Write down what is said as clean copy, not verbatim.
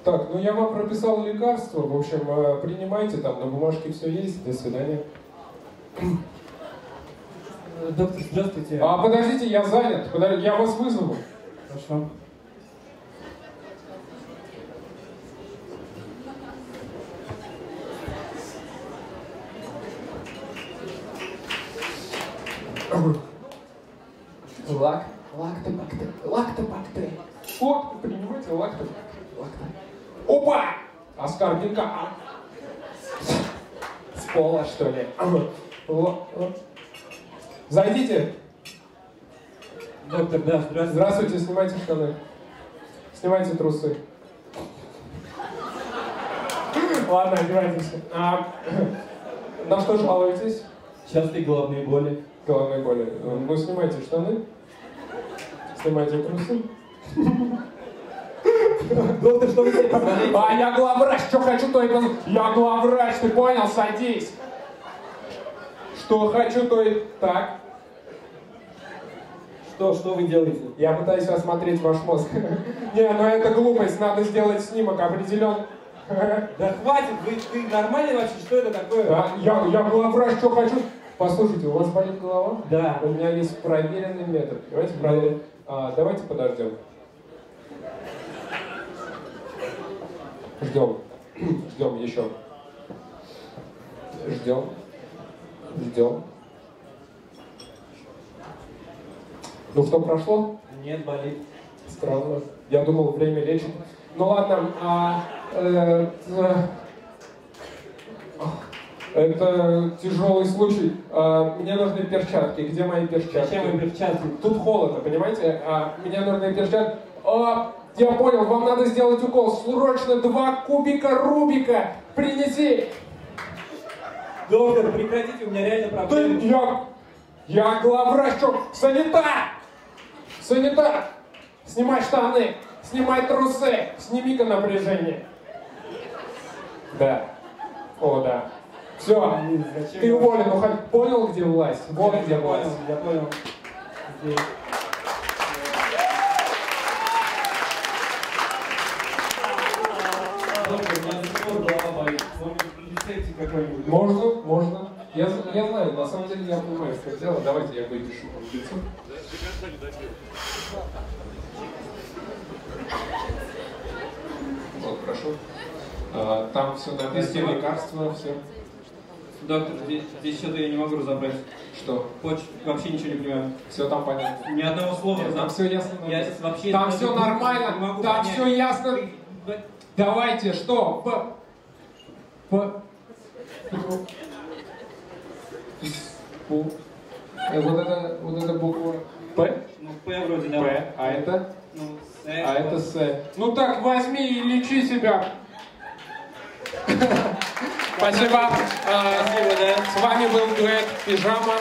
Так, ну я вам прописал лекарство, в общем, принимайте, там на бумажке все есть, до свидания. Доктор, здравствуйте. А подождите, я занят, я вас вызову. Хорошо. Лактобактер. Вот, принимайте лактобактер. Опа! Аскорбинка. С пола, что ли? Зайдите. Доктор, да, здравствуйте. Здравствуйте, снимайте штаны. Снимайте трусы. Ладно, одевайтесь. На что жалуетесь? Частые головные боли. Головные боли. Ну, снимайте штаны. Снимайте трусы. Доктор, что вы себе позволяете? А я главврач, что хочу, то и позволю. Я главврач, ты понял? Садись. Что хочу, то и... Так. Что вы делаете? Я пытаюсь осмотреть ваш мозг. Не, ну это глупость, надо сделать снимок определен. Да хватит, вы нормальный вообще? Что это такое? Да, я главврач, что хочу. Послушайте, у вас болит голова? Да. У меня есть проверенный метод. Давайте проверим. Давайте подождем. Ждем. Ждем еще. Ждем. Ждем. Ну что, прошло? Нет, болит. Странно. Я думал, время лечит. Ну ладно. Это тяжелый случай. Мне нужны перчатки. Где мои перчатки? Зачем вы перчатки? Тут холодно, понимаете? Мне нужны перчатки. Я понял, вам надо сделать укол. Срочно 2 кубика Рубика принеси. Доктор, прекратите, у меня реально проблемы. Я главврач, что? Санитар! Санитар! Снимай штаны, снимай трусы, сними-ка напряжение. Да. О, да. Все, ты уволен, ну хоть понял, где власть? Вот где власть. Я понял. Здесь. Доктор, у меня до сих пор голова болит. Рецепте какой-нибудь. Можно. Я знаю, на самом деле я понимаю, что дело. Давайте я выпишу вам лицо. Вот, прошу. Там все на месте, лекарства, все. Доктор, здесь что-то я не могу разобрать. Что? Вообще ничего не понимаю. Все там понятно. Ни одного слова. Нет, там все ясно. Я вообще там все нормально, там все ясно. Давайте, что? Вот это буква П? Ну, П вроде, да. П, а это? Ну, С. А это С. Ну так возьми и лечи себя. Спасибо. Спасибо, да. С вами был дуэт «Пижама».